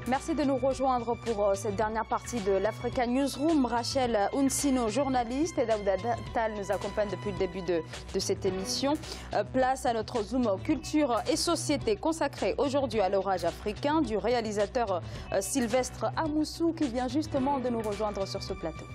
Merci de nous rejoindre pour cette dernière partie de l'Africa Newsroom. Rachel Unsino, journaliste, et Daouda Tal nous accompagne depuis le début de cette émission. Place à notre Zoom culture et société consacré aujourd'hui à l'orage africain du réalisateur Sylvestre Amoussou qui vient justement de nous rejoindre sur ce plateau.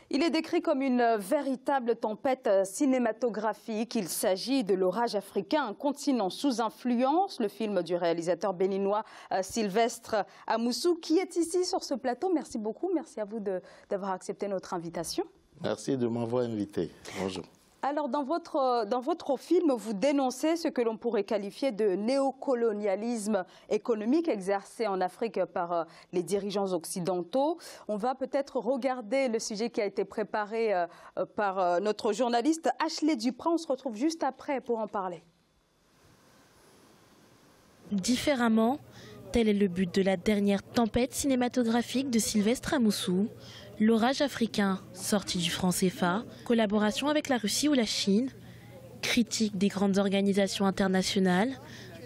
Il est décrit comme une véritable tempête cinématographique. Il s'agit de l'orage africain, un continent sous influence, le film du réalisateur béninois Sylvestre Amoussou, qui est ici sur ce plateau. Merci beaucoup, merci à vous d'avoir accepté notre invitation. Merci de m'avoir invité. Bonjour. Alors, dans votre film, vous dénoncez ce que l'on pourrait qualifier de néocolonialisme économique exercé en Afrique par les dirigeants occidentaux. On va peut-être regarder le sujet qui a été préparé par notre journaliste Ashley Duprat. On se retrouve juste après pour en parler. Différemment, tel est le but de la dernière tempête cinématographique de Sylvestre Amoussou. L'orage africain, sorti du franc CFA, collaboration avec la Russie ou la Chine, critique des grandes organisations internationales,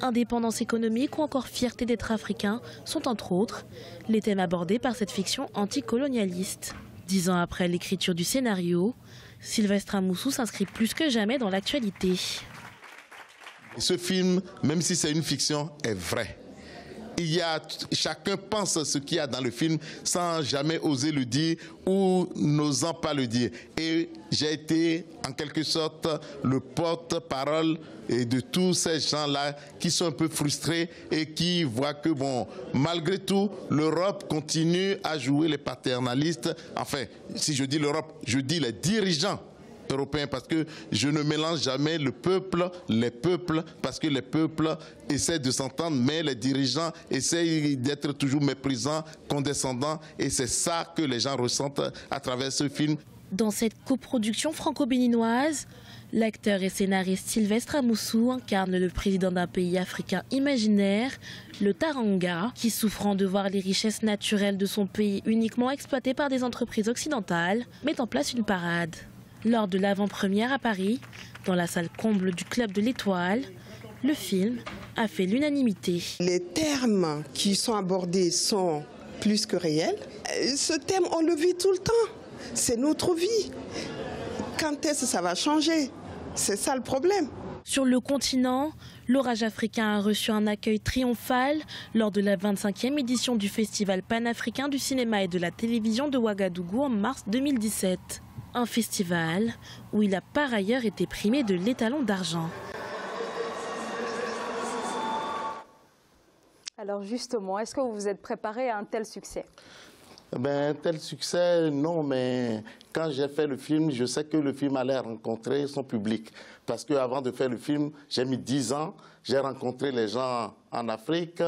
indépendance économique ou encore fierté d'être africain sont entre autres les thèmes abordés par cette fiction anticolonialiste. 10 ans après l'écriture du scénario, Sylvestre Amoussou s'inscrit plus que jamais dans l'actualité. Ce film, même si c'est une fiction, est vrai. Chacun pense ce qu'il y a dans le film sans jamais oser le dire ou n'osant pas le dire. Et j'ai été en quelque sorte le porte-parole de tous ces gens-là qui sont un peu frustrés et qui voient que, bon, malgré tout, l'Europe continue à jouer les paternalistes. Enfin, si je dis l'Europe, je dis les dirigeants européens, parce que je ne mélange jamais le peuple, les peuples, parce que les peuples essaient de s'entendre, mais les dirigeants essayent d'être toujours méprisants, condescendants, et c'est ça que les gens ressentent à travers ce film. Dans cette coproduction franco-béninoise, l'acteur et scénariste Sylvestre Amoussou incarne le président d'un pays africain imaginaire, le Taranga, qui, souffrant de voir les richesses naturelles de son pays uniquement exploitées par des entreprises occidentales, met en place une parade. Lors de l'avant-première à Paris, dans la salle comble du Club de l'Étoile, le film a fait l'unanimité. Les termes qui sont abordés sont plus que réels. Ce thème, on le vit tout le temps. C'est notre vie. Quand est-ce que ça va changer? C'est ça le problème. Sur le continent, l'orage africain a reçu un accueil triomphal lors de la 25e édition du Festival panafricain du cinéma et de la télévision de Ouagadougou en mars 2017. Un festival où il a par ailleurs été primé de l'étalon d'argent. Alors justement, est-ce que vous vous êtes préparé à un tel succès? Un tel succès, non, mais quand j'ai fait le film, je sais que le film allait rencontrer son public. Parce qu'avant de faire le film, j'ai mis 10 ans, j'ai rencontré les gens en Afrique,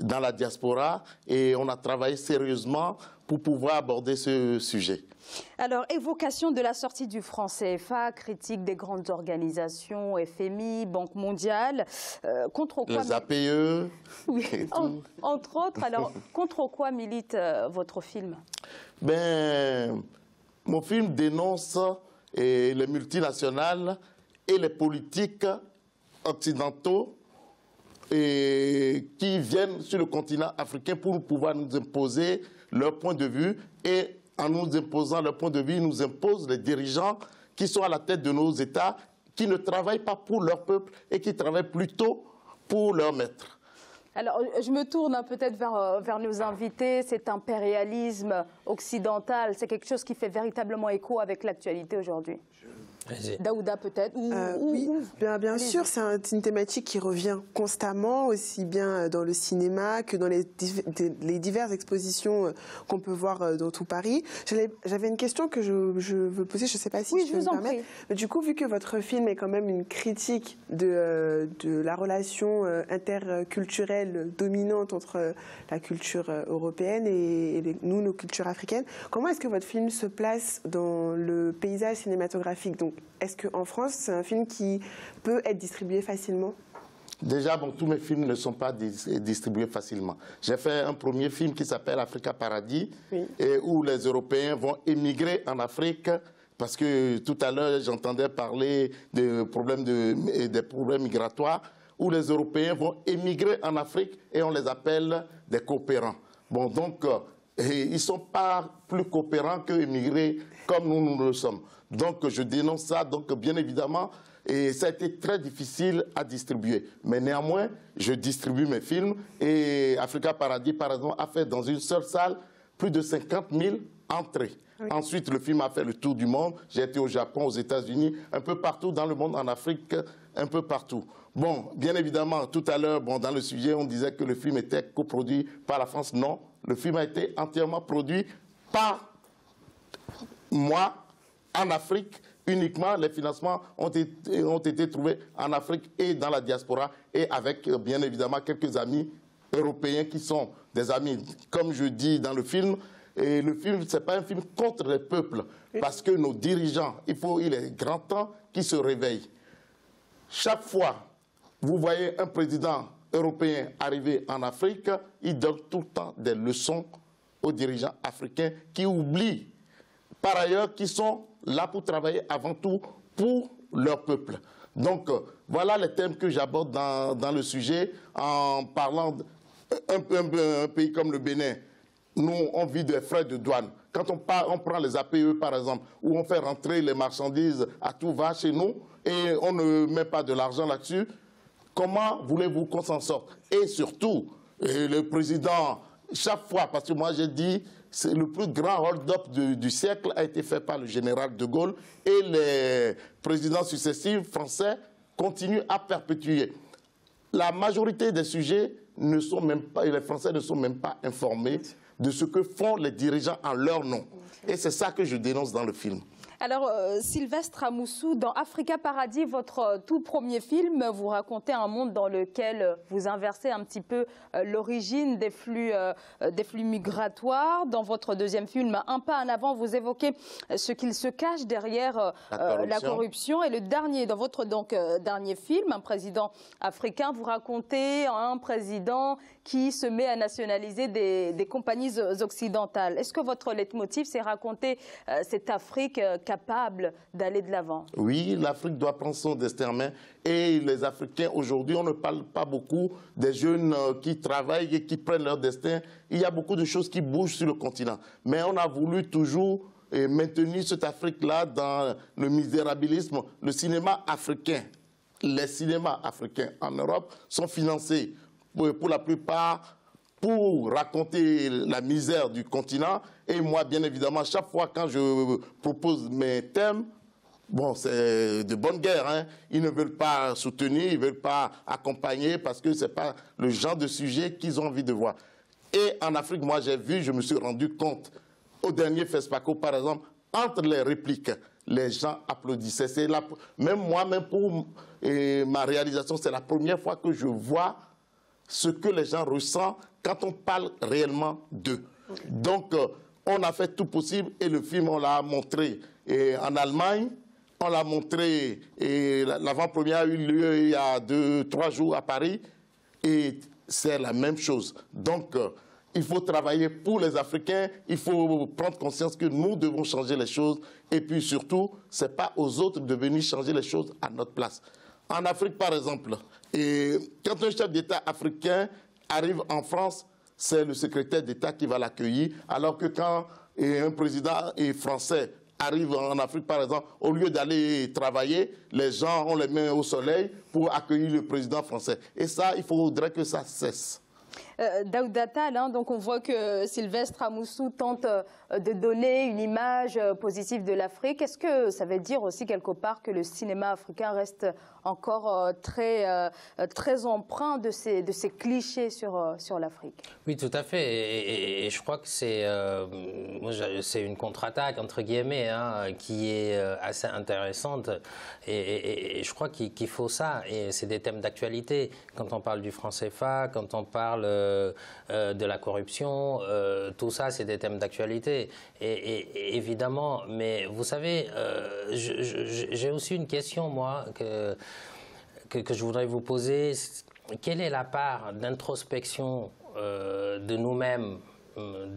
dans la diaspora, et on a travaillé sérieusement pour pouvoir aborder ce sujet. Alors, évocation de la sortie du franc CFA, critique des grandes organisations, FMI, Banque mondiale, contre quoi... Les APE... Oui, entre autres. Alors, contre quoi milite votre film? Mon film dénonce les multinationales et les politiques occidentaux qui viennent sur le continent africain pour pouvoir nous imposer leur point de vue, et en nous imposant leur point de vue, ils nous imposent les dirigeants qui sont à la tête de nos États, qui ne travaillent pas pour leur peuple et qui travaillent plutôt pour leur maître. Alors, je me tourne peut-être vers nos invités. Cet impérialisme occidental, c'est quelque chose qui fait véritablement écho avec l'actualité aujourd'hui. Daouda peut-être Oui, bien sûr, c'est une thématique qui revient constamment, aussi bien dans le cinéma que dans les diverses expositions qu'on peut voir dans tout Paris. J'avais une question que je veux poser, je ne sais pas si je peux me permettre. Mais du coup, vu que votre film est quand même une critique de la relation interculturelle dominante entre la culture européenne et nos cultures africaines, comment est-ce que votre film se place dans le paysage cinématographique? Donc, est-ce qu'en France, c'est un film qui peut être distribué facilement? Déjà, tous mes films ne sont pas distribués facilement. J'ai fait un premier film qui s'appelle Africa Paradis, oui, et où les Européens vont émigrer en Afrique parce que tout à l'heure, j'entendais parler des problèmes migratoires, où les Européens vont émigrer en Afrique et on les appelle des coopérants. Bon, donc, ils ne sont pas plus coopérants que émigrés comme nous le sommes. Donc, je dénonce ça, donc bien évidemment, et ça a été très difficile à distribuer. Mais néanmoins, je distribue mes films et Africa Paradis, par exemple, a fait dans une seule salle plus de 50 000 entrées. Oui. Ensuite, le film a fait le tour du monde. J'ai été au Japon, aux États-Unis, un peu partout dans le monde, en Afrique, un peu partout. Bon, bien évidemment, tout à l'heure, bon, dans le sujet, on disait que le film était coproduit par la France. Non, le film a été entièrement produit par moi, en Afrique. Uniquement, les financements ont été trouvés en Afrique et dans la diaspora, et avec, bien évidemment, quelques amis européens qui sont des amis, comme je dis dans le film. Et le film, ce n'est pas un film contre les peuples, parce que nos dirigeants, il est grand temps qu'ils se réveillent. Chaque fois, vous voyez un président européen arriver en Afrique, il donne tout le temps des leçons aux dirigeants africains qui oublient, par ailleurs, qu'ils sont là pour travailler avant tout pour leur peuple. Donc, voilà les thèmes que j'aborde dans le sujet en parlant d'un pays comme le Bénin. Nous, on vit des frais de douane. Quand on prend les APE, par exemple, où on fait rentrer les marchandises à tout va chez nous et on ne met pas de l'argent là-dessus, comment voulez-vous qu'on s'en sorte? Et surtout, le président, chaque fois, parce que moi j'ai dit, c'est le plus grand hold-up du siècle a été fait par le général de Gaulle et les présidents successifs français continuent à perpétuer. La majorité des sujets ne sont même pas, et les Français ne sont même pas informés de ce que font les dirigeants en leur nom. Et c'est ça que je dénonce dans le film. Alors, Sylvestre Amoussou, dans Africa Paradis, votre tout premier film, vous racontez un monde dans lequel vous inversez un petit peu l'origine des flux migratoires. Dans votre deuxième film, Un pas en avant, vous évoquez ce qu'il se cache derrière la corruption. Et le dernier, dans votre dernier film, Un président africain, vous racontez un président qui se met à nationaliser des compagnies occidentales. Est-ce que votre leitmotiv, c'est raconter cette Afrique capable d'aller de l'avant? Oui, l'Afrique doit prendre son destin en main. Et les Africains, aujourd'hui, on ne parle pas beaucoup des jeunes qui travaillent et qui prennent leur destin. Il y a beaucoup de choses qui bougent sur le continent. Mais on a voulu toujours maintenir cette Afrique-là dans le misérabilisme. Le cinéma africain, les cinémas africains en Europe sont financés pour la plupart pour raconter la misère du continent. Et moi, bien évidemment, chaque fois quand je propose mes thèmes, bon, c'est de bonne guerre, hein. Ils ne veulent pas soutenir, ils ne veulent pas accompagner parce que ce n'est pas le genre de sujet qu'ils ont envie de voir. Et en Afrique, moi, j'ai vu, je me suis rendu compte, au dernier FESPACO, par exemple, entre les répliques, les gens applaudissaient. Même moi, même pour ma réalisation, c'est la première fois que je vois ce que les gens ressentent quand on parle réellement d'eux. Donc, on a fait tout possible et le film, on l'a montré en Allemagne, on l'a montré, et l'avant-première a eu lieu il y a 2-3 jours à Paris, et c'est la même chose. Donc, il faut travailler pour les Africains, il faut prendre conscience que nous devons changer les choses, et puis surtout, ce n'est pas aux autres de venir changer les choses à notre place. En Afrique, par exemple, et quand un chef d'État africain arrive en France, c'est le secrétaire d'État qui va l'accueillir, alors que quand un président français arrive en Afrique, par exemple, au lieu d'aller travailler, les gens ont les mains au soleil pour accueillir le président français. Et ça, il faudrait que ça cesse. Daouda Tall, hein, donc on voit que Sylvestre Amoussou tente de donner une image positive de l'Afrique. Est-ce que ça veut dire aussi quelque part que le cinéma africain reste encore très empreint de ces clichés sur l'Afrique? Oui, tout à fait. Et je crois que c'est une contre-attaque, entre guillemets, hein, qui est assez intéressante. Et je crois qu'il faut ça. Et c'est des thèmes d'actualité. Quand on parle du franc CFA, quand on parle de la corruption, tout ça, c'est des thèmes d'actualité. Et évidemment, mais vous savez, j'ai aussi une question, moi, que je voudrais vous poser. Quelle est la part d'introspection de nous-mêmes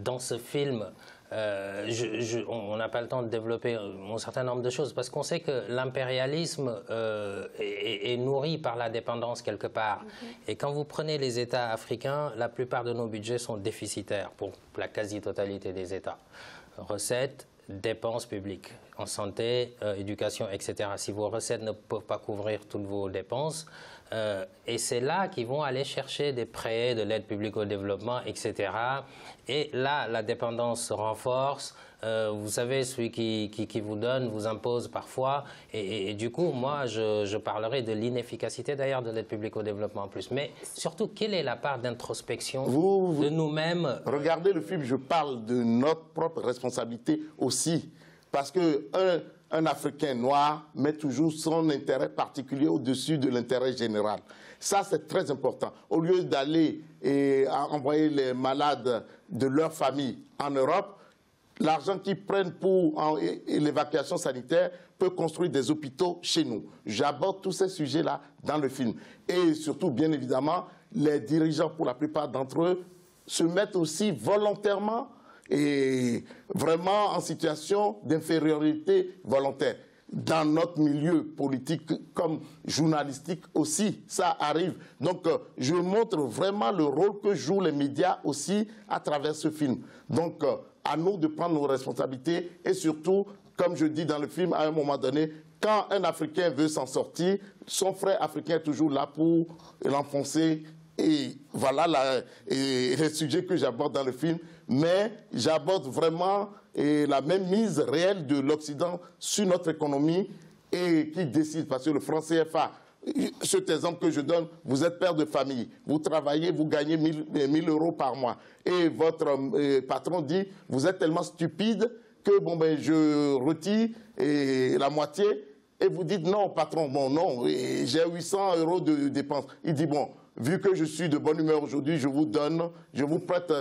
dans ce film on n'a pas le temps de développer un certain nombre de choses parce qu'on sait que l'impérialisme est nourri par la dépendance quelque part. Et quand vous prenez les États africains, la plupart de nos budgets sont déficitaires pour la quasi-totalité des États. Recettes, dépenses publiques en santé, éducation, etc. Si vos recettes ne peuvent pas couvrir toutes vos dépenses, et c'est là qu'ils vont aller chercher des prêts, de l'aide publique au développement, etc. Et là, la dépendance se renforce. Vous savez, celui qui vous donne vous impose parfois. Et du coup, moi, je parlerai de l'inefficacité d'ailleurs de l'aide publique au développement en plus. Mais surtout, quelle est la part d'introspection de nous-mêmes? Regardez le film, je parle de notre propre responsabilité aussi. Parce qu'un Africain noir met toujours son intérêt particulier au-dessus de l'intérêt général. Ça, c'est très important. Au lieu d'aller envoyer les malades de leur famille en Europe, l'argent qu'ils prennent pour l'évacuation sanitaire peut construire des hôpitaux chez nous. J'aborde tous ces sujets-là dans le film. Et surtout, bien évidemment, les dirigeants, pour la plupart d'entre eux, se mettent aussi volontairement et vraiment en situation d'infériorité volontaire. Dans notre milieu politique comme journalistique aussi, ça arrive. Donc, je montre vraiment le rôle que jouent les médias aussi à travers ce film. Donc, à nous de prendre nos responsabilités et surtout, comme je dis dans le film, à un moment donné, quand un Africain veut s'en sortir, son frère africain est toujours là pour l'enfoncer. Et voilà les sujets que j'aborde dans le film. Mais j'aborde vraiment la même mise réelle de l'Occident sur notre économie et qui décide, parce que le franc CFA, cet exemple que je donne, vous êtes père de famille, vous travaillez, vous gagnez 1000 euros par mois. Et votre patron dit, vous êtes tellement stupide que bon, ben, je retire la moitié. Et vous dites, non, patron, bon, non, j'ai 800 euros de dépenses. Il dit, bon, vu que je suis de bonne humeur aujourd'hui, je vous prête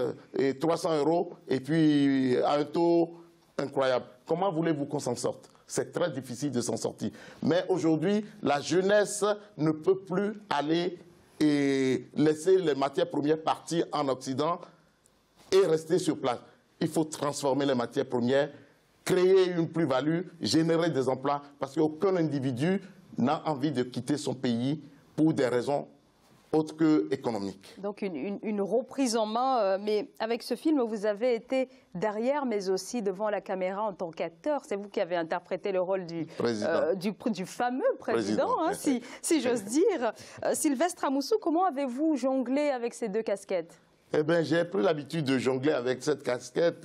300 euros et puis à un taux incroyable. Comment voulez-vous qu'on s'en sorte? C'est très difficile de s'en sortir. Mais aujourd'hui, la jeunesse ne peut plus aller et laisser les matières premières partir en Occident et rester sur place. Il faut transformer les matières premières, créer une plus-value, générer des emplois, parce qu'aucun individu n'a envie de quitter son pays pour des raisons autre que économique. Donc une reprise en main, mais avec ce film, vous avez été derrière, mais aussi devant la caméra en tant qu'acteur. C'est vous qui avez interprété le rôle du fameux président, hein, si j'ose dire. Sylvestre Amoussou, comment avez-vous jonglé avec ces deux casquettes? Eh bien, j'ai pris l'habitude de jongler avec cette casquette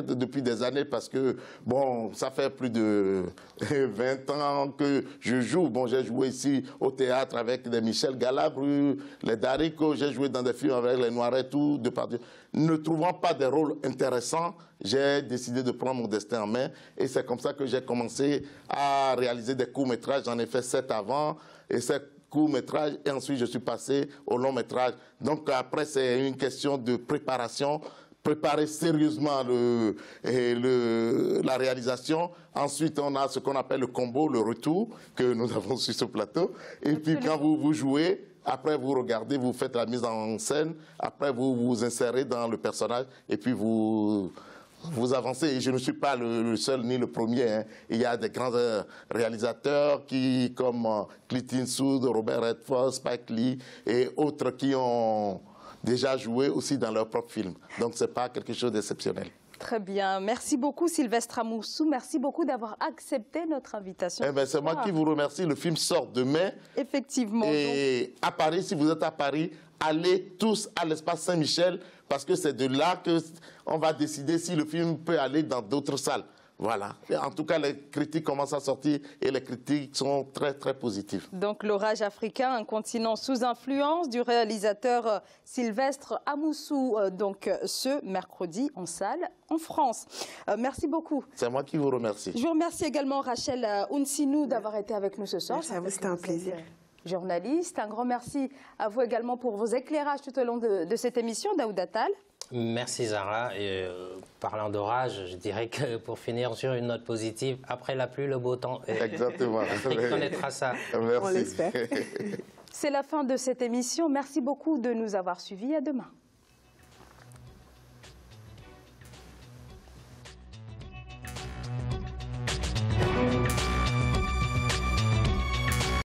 depuis des années parce que, bon, ça fait plus de 20 ans que je joue. Bon, j'ai joué ici au théâtre avec des Michel Galabru, les Darico, j'ai joué dans des films avec les Noirs et tout, de partout. Ne trouvant pas des rôles intéressants, j'ai décidé de prendre mon destin en main et c'est comme ça que j'ai commencé à réaliser des courts-métrages. J'en ai fait 7 avant et 7 court-métrage et ensuite je suis passé au long-métrage. Donc après, c'est une question de préparation, préparer sérieusement la réalisation. Ensuite, on a ce qu'on appelle le combo, le retour, que nous avons sur ce plateau. Et puis quand vous jouez, après vous regardez, vous faites la mise en scène, après vous vous insérez dans le personnage et puis vous avancez. Et je ne suis pas le seul ni le premier. Hein. Il y a des grands réalisateurs comme Clint Eastwood, Robert Redford, Spike Lee et autres qui ont déjà joué aussi dans leurs propres films. Donc ce n'est pas quelque chose d'exceptionnel. Très bien. Merci beaucoup Sylvestre Amoussou. Merci beaucoup d'avoir accepté notre invitation. Eh ben, c'est moi qui vous remercie. Le film sort demain. Effectivement. Et à Paris, si vous êtes à Paris, allez tous à l'espace Saint-Michel parce que c'est de là qu'on va décider si le film peut aller dans d'autres salles. Voilà. Et en tout cas, les critiques commencent à sortir et les critiques sont très, très positives. Donc, L'Orage africain, un continent sous influence du réalisateur Sylvestre Amoussou, donc ce mercredi en salle en France. Merci beaucoup. C'est moi qui vous remercie. Je vous remercie également Rachel Unsinou d'avoir été avec nous ce soir. Merci à vous, c'était un plaisir. Journaliste. Un grand merci à vous également pour vos éclairages tout au long de cette émission, Daouda Tall. Merci Zahra. Et parlant d'orage, je dirais que pour finir sur une note positive, après la pluie, le beau temps. Exactement. L'Afrique connaîtra ça. Merci. On l'espère. C'est la fin de cette émission. Merci beaucoup de nous avoir suivis. À demain.